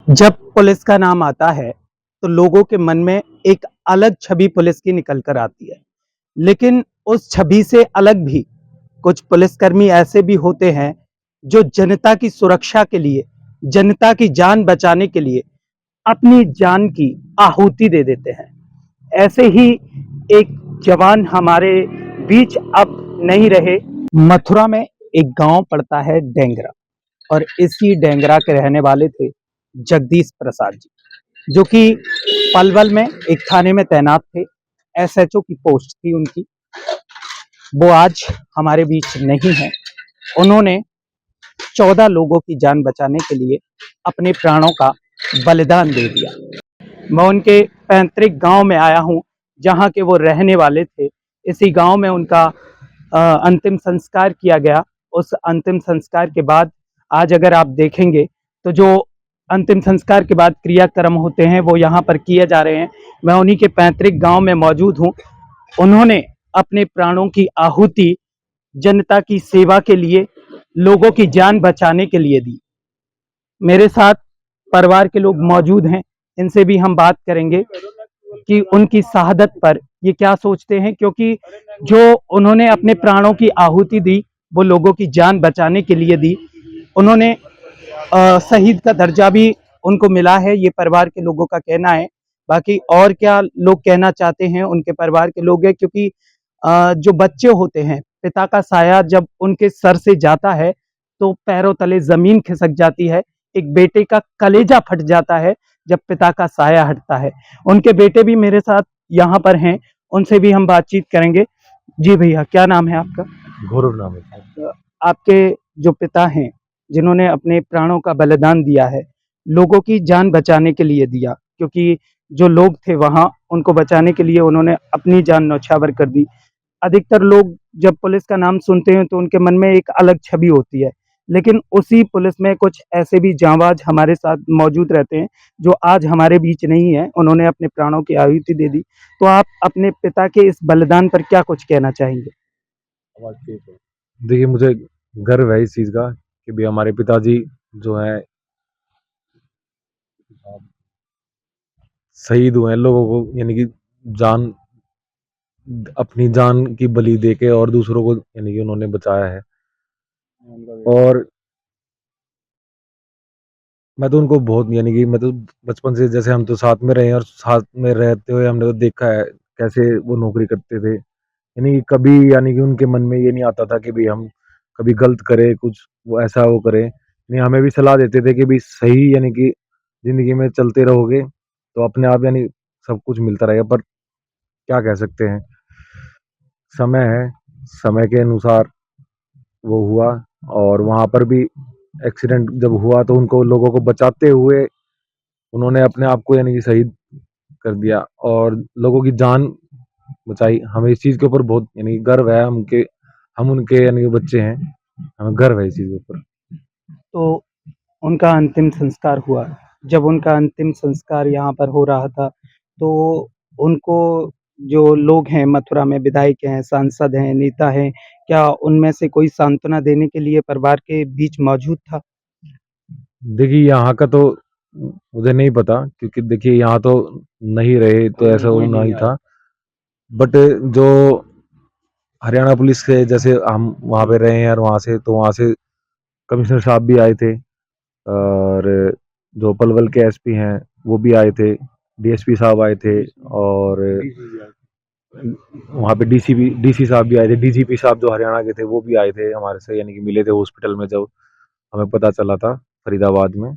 जब पुलिस का नाम आता है तो लोगों के मन में एक अलग छवि पुलिस की निकल कर आती है। लेकिन उस छवि से अलग भी कुछ पुलिसकर्मी ऐसे भी होते हैं जो जनता की सुरक्षा के लिए, जनता की जान बचाने के लिए अपनी जान की आहुति दे देते हैं। ऐसे ही एक जवान हमारे बीच अब नहीं रहे। मथुरा में एक गांव पड़ता है डेंगरा, और इसी डेंगरा के रहने वाले थे जगदीश प्रसाद जी, जो कि पलवल में एक थाने में तैनात थे। एसएचओ की पोस्ट थी उनकी। वो आज हमारे बीच नहीं है। उन्होंने 14 लोगों की जान बचाने के लिए अपने प्राणों का बलिदान दे दिया। मैं उनके पैतृक गांव में आया हूं, जहां के वो रहने वाले थे। इसी गांव में उनका अंतिम संस्कार किया गया। उस अंतिम संस्कार के बाद आज अगर आप देखेंगे तो जो अंतिम संस्कार के बाद क्रियाक्रम होते हैं वो यहाँ पर किए जा रहे हैं। मैं उन्हीं के पैतृक गांव में मौजूद हूँ। उन्होंने अपने प्राणों की आहुति जनता की सेवा के लिए, लोगों की जान बचाने के लिए दी। मेरे साथ परिवार के लोग मौजूद हैं, इनसे भी हम बात करेंगे कि उनकी शहादत पर ये क्या सोचते हैं, क्योंकि जो उन्होंने अपने प्राणों की आहुति दी वो लोगों की जान बचाने के लिए दी। उन्होंने शहीद का दर्जा भी उनको मिला है, ये परिवार के लोगों का कहना है। बाकी और क्या लोग कहना चाहते हैं उनके परिवार के लोग हैं, क्योंकि जो बच्चे होते हैं, पिता का साया जब उनके सर से जाता है तो पैरों तले जमीन खिसक जाती है। एक बेटे का कलेजा फट जाता है जब पिता का साया हटता है। उनके बेटे भी मेरे साथ यहाँ पर हैं, उनसे भी हम बातचीत करेंगे। जी भैया, क्या नाम है आपका? गौरव नाम है सर। आपके जो पिता हैं, जिन्होंने अपने प्राणों का बलिदान दिया है, लोगों की जान बचाने के लिए दिया, क्योंकि जो लोग थे वहां उनको बचाने के लिए उन्होंने अपनी जान न्यौछावर कर दी। अधिकतर लोग जब पुलिस का नाम सुनते हैं तो उनके मन में एक अलग छवि होती है, लेकिन उसी पुलिस में कुछ ऐसे भी जांबाज हमारे साथ मौजूद रहते हैं जो आज हमारे बीच नहीं है। उन्होंने अपने प्राणों की आहुति दे दी। तो आप अपने पिता के इस बलिदान पर क्या कुछ कहना चाहेंगे? देखिए, मुझे गर्व है इस चीज़ का कि भी हमारे पिताजी जो हैं शहीद हुए हैं, लोगों को यानी कि जान अपनी जान की बलि देके और दूसरों को यानी कि उन्होंने बचाया है। और मैं तो उनको बहुत यानी कि मैं तो बचपन से जैसे हम तो साथ में रहे हैं और साथ में रहते हुए हमने तो देखा है कैसे वो नौकरी करते थे। यानी कि कभी यानी कि उनके मन में ये नहीं आता था कि भी हम कभी गलत करें कुछ, वो ऐसा वो करें। नहीं, हमें भी सलाह देते थे कि भी सही यानी कि ज़िंदगी में चलते रहोगे तो अपने आप यानी सब कुछ मिलता रहेगा। पर क्या कह सकते हैं, समय है, समय के अनुसार वो हुआ। और वहाँ पर भी एक्सीडेंट जब हुआ तो उनको लोगों को बचाते हुए उन्होंने अपने आप को यानी कि शहीद कर दिया और लोगों की जान बचाई। हमें इस चीज़ के ऊपर बहुत यानी कि गर्व है। हम उनके यानी कि बच्चे हैं, हमें गर्व है इस चीज़ के ऊपर। तो उनका अंतिम संस्कार हुआ। जब उनका अंतिम संस्कार यहाँ पर हो रहा था, तो उनको जो लोग हैं मथुरा में, विधायक हैं, सांसद हैं, नेता हैं, क्या उनमें से कोई सांत्वना देने के लिए परिवार के बीच मौजूद था? देखिए, यहाँ का तो मुझे नहीं पता क्योंकि देखिए यहाँ तो नहीं रहे तो ऐसा होना ही था। बट जो हरियाणा पुलिस के जैसे हम वहाँ पे रहे हैं और वहाँ से तो वहाँ से कमिश्नर साहब भी आए थे और जो पलवल के एसपी हैं वो भी आए थे, डीएसपी साहब आए थे और वहाँ पे डीसी साहब भी आए थे, डीजीपी साहब जो हरियाणा के थे वो भी आए थे हमारे से यानी कि मिले थे हॉस्पिटल में जब हमें पता चला था फरीदाबाद में।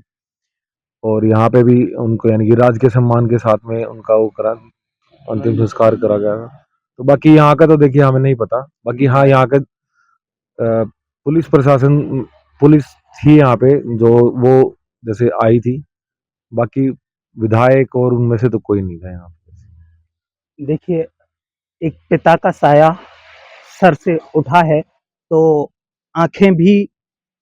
और यहाँ पे भी उनको यानी कि राजकीय सम्मान के साथ में उनका वो करा अंतिम संस्कार करा गया था। तो बाकी यहाँ का तो देखिए हमें नहीं पता। बाकी हाँ, यहाँ का पुलिस प्रशासन पुलिस थी यहाँ पे जो वो जैसे आई थी। बाकी विधायक और उनमें से तो कोई नहीं था यहाँ पे। देखिए, एक पिता का साया सर से उठा है तो आंखें भी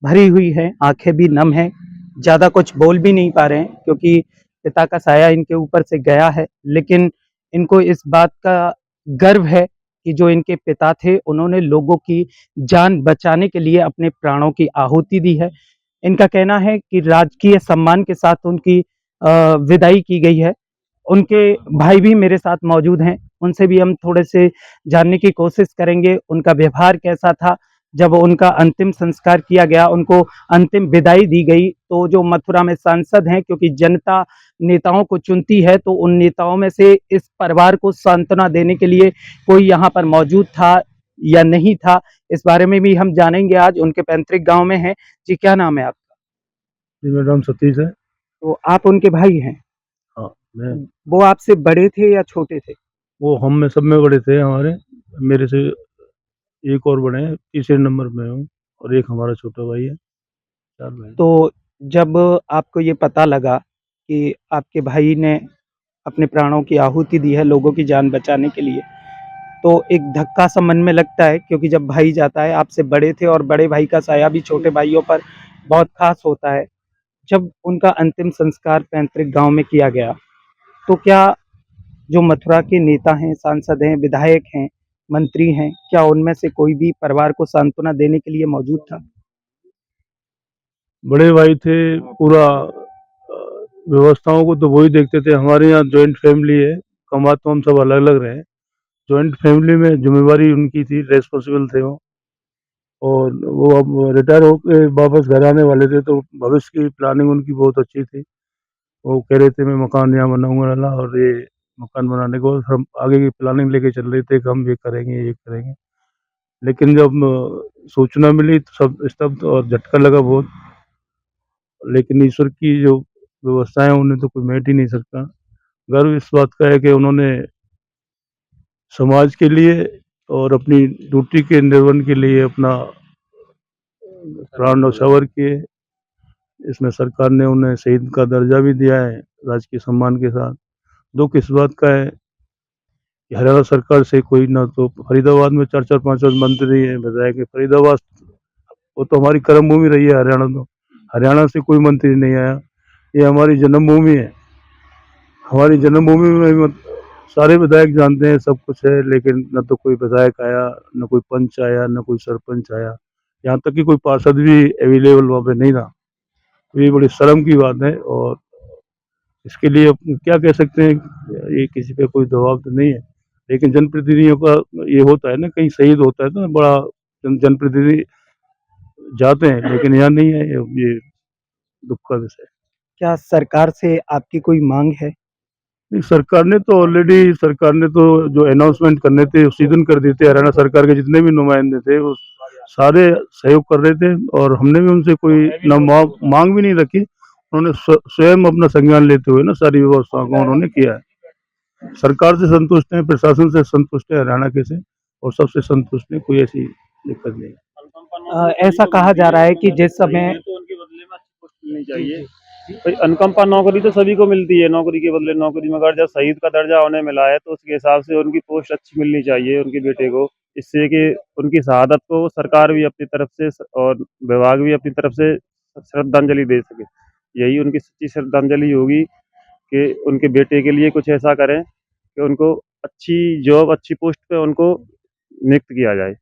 भरी हुई हैं, आंखें भी नम हैं, ज़्यादा कुछ बोल भी नहीं पा रहे हैं, क्योंकि पिता का साया इनके ऊपर से गया है। लेकिन इनको इस बात का गर्व है कि जो इनके पिता थे उन्होंने लोगों की जान बचाने के लिए अपने प्राणों की आहुति दी है। इनका कहना है कि राजकीय सम्मान के साथ उनकी विदाई की गई है। उनके भाई भी मेरे साथ मौजूद हैं, उनसे भी हम थोड़े से जानने की कोशिश करेंगे, उनका व्यवहार कैसा था जब उनका अंतिम संस्कार किया गया, उनको अंतिम विदाई दी गई। तो जो मथुरा में सांसद हैं, क्योंकि जनता नेताओं को चुनती है, तो उन नेताओं में से इस परिवार को सांत्वना देने के लिए कोई यहाँ पर मौजूद था या नहीं था, इस बारे में भी हम जानेंगे। आज उनके पैतृक गाँव में हैं। जी, क्या नाम है आपका? जी, मेरा नाम सतीश है। तो आप उनके भाई हैं? हाँ, मैं वो आपसे बड़े थे या छोटे थे? वो हम में सब में बड़े थे हमारे, मेरे से एक और बड़े हैं, तीसरे नंबर पे हूँ और एक हमारा छोटा भाई है, 4 भाई। तो जब आपको ये पता लगा कि आपके भाई ने अपने प्राणों की आहुति दी है लोगों की जान बचाने के लिए, तो एक धक्का सा मन में लगता है, क्योंकि जब भाई जाता है, आपसे बड़े थे और बड़े भाई का साया भी छोटे भाइयों पर बहुत खास होता है। जब उनका अंतिम संस्कार पैतृक गाँव में किया गया, तो क्या जो मथुरा के नेता हैं, सांसद हैं, विधायक हैं, मंत्री हैं, क्या उनमें से कोई भी परिवार को सांत्वना देने के लिए मौजूद था? बड़े भाई थे, पूरा व्यवस्थाओं को तो वही देखते थे। हमारे यहाँ जॉइंट फैमिली है, कमा तो हम सब अलग-अलग रहे। जॉइंट फैमिली में ज़िम्मेवारी उनकी थी, रिस्पॉन्सिबल थे वो। और वो अब रिटायर होके वापस घर आने वाले थे, तो भविष्य की प्लानिंग उनकी बहुत अच्छी थी। वो कह रहे थे मैं मकान यहाँ बनाऊँगा नाला, और ये मकान बनाने के बाद हम आगे की प्लानिंग लेके चल रहे थे कि हम ये करेंगे, ये करेंगे। लेकिन जब सूचना मिली तो सब स्तब्ध और झटका लगा बहुत। लेकिन ईश्वर की जो व्यवस्था है उन्हें तो कोई मेट ही नहीं सकता। गर्व इस बात का है कि उन्होंने समाज के लिए और अपनी ड्यूटी के निर्वहन के लिए अपना प्राण न्यौछावर किए। इसमें सरकार ने उन्हें शहीद का दर्जा भी दिया है, राजकीय सम्मान के साथ। दुःख इस बात का है कि हरियाणा सरकार से कोई ना, तो फरीदाबाद में 4-4 5-5 मंत्री हैं, विधायक हैं। फरीदाबाद वो तो हमारी कर्म भूमि रही है, हरियाणा तो। हरियाणा से कोई मंत्री नहीं आया। ये हमारी जन्मभूमि है। हमारी जन्मभूमि में सारे विधायक जानते हैं, सब कुछ है, लेकिन न तो कोई विधायक आया, न कोई पंच आया, न कोई सरपंच आया। यहाँ तक कि कोई पार्षद भी अवेलेबल वहाँ पे नहीं था। तो ये बड़ी शर्म की बात है, और इसके लिए अब क्या कह सकते हैं, ये किसी पे कोई दबाव तो नहीं है। लेकिन जनप्रतिनिधियों का ये होता है ना, कहीं शहीद होता है तो बड़ा जनप्रतिनिधि जाते हैं, लेकिन यहाँ नहीं है। ये दुःख का विषय है। क्या सरकार से आपकी कोई मांग है? नहीं, सरकार ने तो जो अनाउंसमेंट करने थे उसी दिन कर दिए थे। हरियाणा सरकार के जितने भी नुमाइंदे थे वो सारे सहयोग कर रहे थे, और हमने भी उनसे कोई ना मांग भी नहीं रखी। उन्होंने स्वयं अपना संज्ञान लेते हुए ना सारी व्यवस्थाओं को उन्होंने किया है। सरकार से संतुष्ट हैं, प्रशासन से संतुष्ट है हरियाणा के से, और सबसे संतुष्ट है, कोई ऐसी दिक्कत नहीं है। ऐसा कहा जा रहा है कि जिस समय तो उनके बदले में अच्छी पोस्ट मिलनी चाहिए। भाई अनुकंपा नौकरी तो सभी को मिलती है, नौकरी के बदले नौकरी, मगर जब शहीद का दर्जा उन्हें मिला है तो उसके हिसाब से उनकी पोस्ट अच्छी मिलनी चाहिए उनके बेटे को, इससे कि उनकी शहादत को सरकार भी अपनी तरफ से और विभाग भी अपनी तरफ से श्रद्धांजलि दे सके। यही उनकी सच्ची श्रद्धांजलि होगी कि उनके बेटे के लिए कुछ ऐसा करें कि उनको अच्छी जॉब, अच्छी पोस्ट पे उनको नियुक्त किया जाए।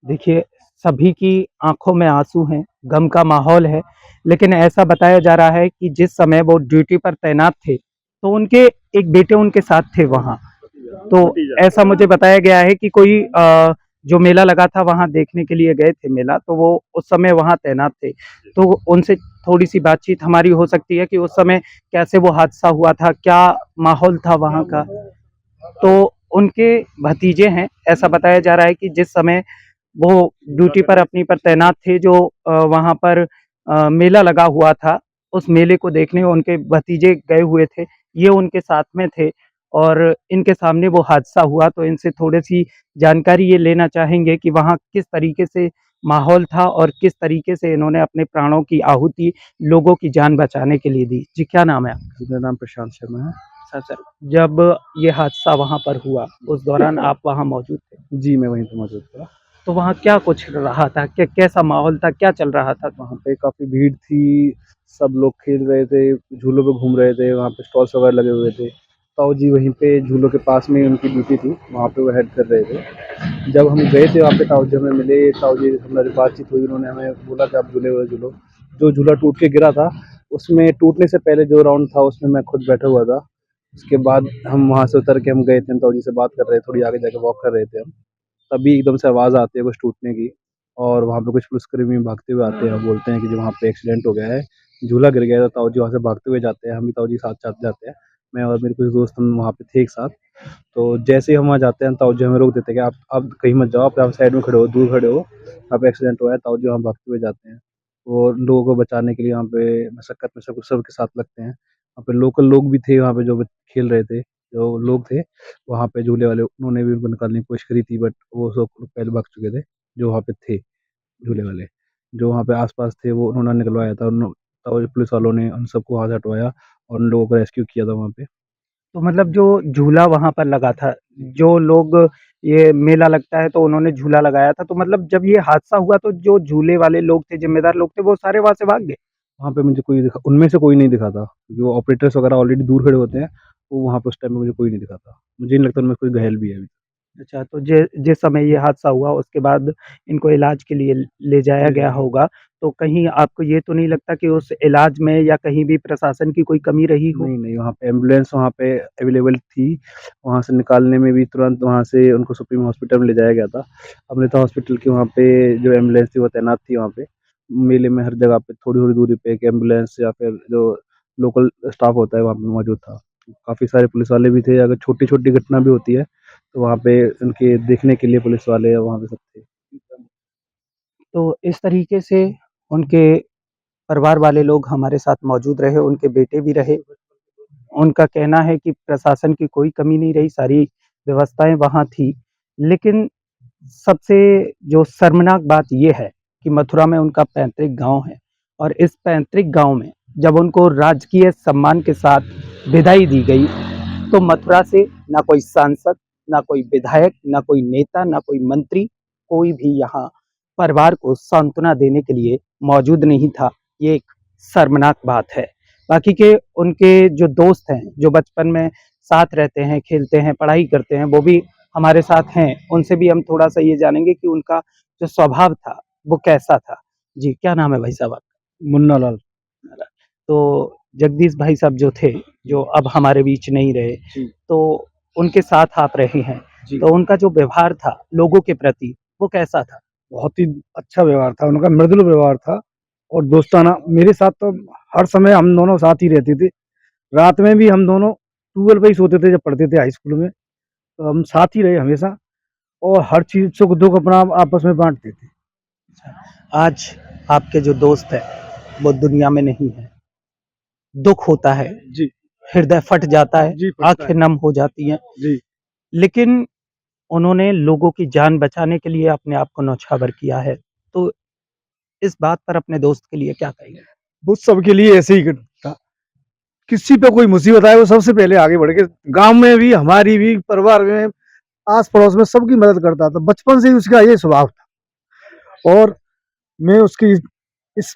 देखिए, सभी की आँखों में आँसू हैं, गम का माहौल है, लेकिन ऐसा बताया जा रहा है कि जिस समय वो ड्यूटी पर तैनात थे, तो उनके एक बेटे उनके साथ थे वहाँ। तो ऐसा मुझे बताया गया है कि कोई जो मेला लगा था वहाँ देखने के लिए गए थे मेला, तो वो उस समय वहाँ तैनात थे। तो उनसे थोड़ी-सी बातचीत हमारी हो सकती है कि उस समय कैसे वो हादसा हुआ था, क्या माहौल था वहाँ का? तो उनके भतीजे हैं, ऐसा बताया जा रहा है कि जिस समय वो ड्यूटी पर अपनी पर तैनात थे, जो वहाँ पर मेला लगा हुआ था, उस मेले को देखने उनके भतीजे गए हुए थे, ये उनके साथ में थे और इनके सामने वो हादसा हुआ। तो इनसे थोड़ी-सी जानकारी ये लेना चाहेंगे कि वहाँ किस तरीके से माहौल था और किस तरीके से इन्होंने अपने प्राणों की आहुति लोगों की जान बचाने के लिए दी। जी, क्या नाम है आपका? मेरा नाम प्रशांत शर्मा है। सर, जब ये हादसा वहाँ पर हुआ, उस दौरान आप वहाँ मौजूद थे? जी, मैं वहीं पे मौजूद था। तो वहाँ क्या कुछ रहा था? कैसा माहौल था? क्या चल रहा था? वहाँ पे काफ़ी भीड़ थी, सब लोग खेल रहे थे, झूलों पे घूम रहे थे, वहाँ पे स्टॉल्स वगैरह लगे हुए थे। ताऊ जी वहीं पे झूलों के पास में ही उनकी ड्यूटी थी, वहाँ पे वो हेड कर रहे थे। जब हम गए थे वहाँ पे ताऊ जी हमें मिले, ताऊ जी से हमारी बातचीत हुई, उन्होंने हमें बोला कि आप झूले वगैरह झूलो। जो झूला टूट के गिरा था, उसमें टूटने से पहले जो राउंड था उसमें मैं खुद बैठा हुआ था। उसके बाद हम वहाँ से उतर के हम गए थे, ताऊ जी से बात कर रहे थे, थोड़ी आगे जाके वॉक कर रहे थे हम। तभी एकदम से आवाज़ आती है कुछ टूटने की, और वहाँ पे कुछ पुलिसकर्मी भागते हुए आते हैं, बोलते हैं कि जी वहाँ पे एक्सीडेंट हो गया है, झूला गिर गया है। तो ताऊ जी वहाँ से भागते हुए जाते हैं, हम भी ताऊ जी के साथ साथ जाते हैं। मैं और मेरे कुछ दोस्त हम वहाँ पे थे एक साथ। तो जैसे ही हम वहाँ जाते हैं, ताऊ जी हमें रोक देते हैं कि आप कहीं मत जाओ, आप साइड में खड़े हो, दूर खड़े हो, यहाँ पे एक्सीडेंट हुआ है। ताऊ जी वहाँ भागते हुए जाते हैं। वो लोगों को बचाने के लिए वहाँ पे मशक्कत में सबके साथ लगते हैं। वहाँ पे लोकल लोग भी थे, वहाँ पे जो खेल रहे थे, जो लोग थे वहाँ पे झूले वाले, उन्होंने भी उनको निकालने की कोशिश करी थी, बट वो सब पहले भाग चुके थे, जो वहाँ पे थे झूले वाले। जो वहाँ पे आस-पास थे वो उन्होंने निकलवाया था, और पुलिस वालों ने उन सबको वहाँ से हटवाया और उन लोगों को रेस्क्यू किया था वहाँ पे। तो मतलब जो झूला वहाँ पर लगा था, जो लोग ये मेला लगता है तो उन्होंने झूला लगाया था, तो मतलब जब ये हादसा हुआ तो जो झूले वाले लोग थे, ज़िम्मेदार लोग थे, वो सारे वहाँ से भाग गए? वहाँ पे मुझे कोई दिखा, उनमें से कोई नहीं दिखा था, क्योंकि वो ऑपरेटर्स वगैरह ऑलरेडी दूर खड़े होते हैं, तो वहाँ पे उस टाइम पे मुझे कोई नहीं दिखा था। मुझे नहीं लगता उनमें कोई घायल भी है अभी। अच्छा, तो जिस समय ये हादसा हुआ उसके बाद इनको इलाज के लिए ले जाया ले गया जाया होगा, तो कहीं आपको ये तो नहीं लगता कि उस इलाज में या कहीं भी प्रशासन की कोई कमी रही हो? नहीं, नहीं, वहाँ पे एम्बुलेंस वहाँ पे अवेलेबल थी, वहाँ से निकालने में भी तुरंत वहाँ से उनको सुप्रीम हॉस्पिटल में ले जाया गया था। अमृता हॉस्पिटल की वहाँ पे जो एम्बुलेंस थी वो तैनात थी वहाँ पे। मेले में हर जगह पे थोड़ी-थोड़ी दूरी पे एक एम्बुलेंस या फिर जो लोकल स्टाफ होता है वहाँ पे मौजूद था। काफ़ी सारे पुलिस वाले भी थे, अगर छोटी-छोटी घटना भी होती है, तो वहाँ पे उनके देखने के लिए पुलिस वाले वहाँ पे सब थे। तो इस तरीके से उनके परिवार वाले लोग हमारे साथ मौजूद रहे, उनके बेटे भी रहे। उनका कहना है कि प्रशासन की कोई कमी नहीं रही, सारी व्यवस्थाएँ वहाँ थी। लेकिन सबसे जो शर्मनाक बात ये है कि मथुरा में उनका पैतृक गाँव है और इस पैतृक गाँव में जब उनको राजकीय सम्मान के साथ विदाई दी गई, तो मथुरा से ना कोई सांसद, ना कोई विधायक, ना कोई नेता, ना कोई मंत्री, कोई भी यहाँ परिवार को सांत्वना देने के लिए मौजूद नहीं था। ये एक शर्मनाक बात है। बाकी के उनके जो दोस्त हैं, जो बचपन में साथ रहते हैं, खेलते हैं, पढ़ाई करते हैं, वो भी हमारे साथ हैं। उनसे भी हम थोड़ा-सा ये जानेंगे कि उनका जो स्वभाव था, वो कैसा था? जी, क्या नाम है भाई साहब आपका? मुन्ना लाल। तो जगदीश भाई साहब जो थे, जो अब हमारे बीच नहीं रहे, जी। तो उनके साथ आप रहे हैं, जी। तो उनका जो व्यवहार था लोगों के प्रति, वो कैसा था? बहुत ही अच्छा व्यवहार था, उनका मृदुल व्यवहार था और दोस्ताना। मेरे साथ तो हर समय हम दोनों साथ ही रहते थे। रात में भी हम दोनों ट्यूबवेल पे ही सोते थे जब पढ़ते थे हाई स्कूल में, तो हम साथ ही रहे हमेशा और हर चीज़ सुख-दुःख अपना आपस में बाँटते थे। आज आपके जो दोस्त हैं, वो दुनिया में नहीं हैं। दुःख होता है, जी, हृदय फट जाता है, जी फटता आँखें है। नम हो जाती हैं, जी, लेकिन उन्होंने लोगों की जान बचाने के लिए अपने आप को न्यौछावर किया है। तो इस बात पर अपने दोस्त के लिए क्या कहेंगे? वो सबके लिए ऐसे ही था। किसी पे कोई मुसीबत आए वो सबसे पहले आगे बढ़ के गाँव में भी, हमारी भी, परिवार में, आस-पड़ोस में सबकी मदद करता था। बचपन से ही उसका ये स्वभाव था और मैं उसकी इस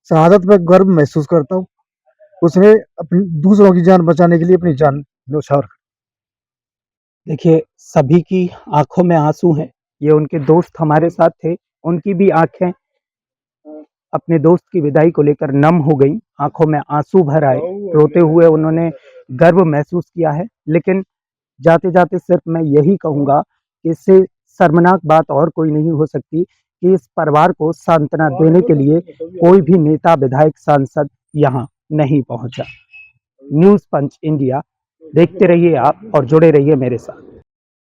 शहादत पे गर्व महसूस करता हूँ। उसने अपनी दूसरों की जान बचाने के लिए अपनी जान न्यौछावर कर। देखिए, सभी की आँखों में आँसू हैं। ये उनके दोस्त हमारे साथ थे, उनकी भी आँखें अपने दोस्त की विदाई को लेकर नम हो गईं, आँखों में आँसू भर आए, रोते हुए उन्होंने गर्व महसूस किया है। लेकिन जाते-जाते सिर्फ मैं यही कहूँगा कि इससे शर्मनाक बात और कोई नहीं हो सकती कि इस परिवार को सांत्वना देने के लिए कोई भी नेता, विधायक, सांसद यहाँ नहीं पहुँचा। न्यूज़ पंच इंडिया देखते रहिए आप और जुड़े रहिए मेरे साथ।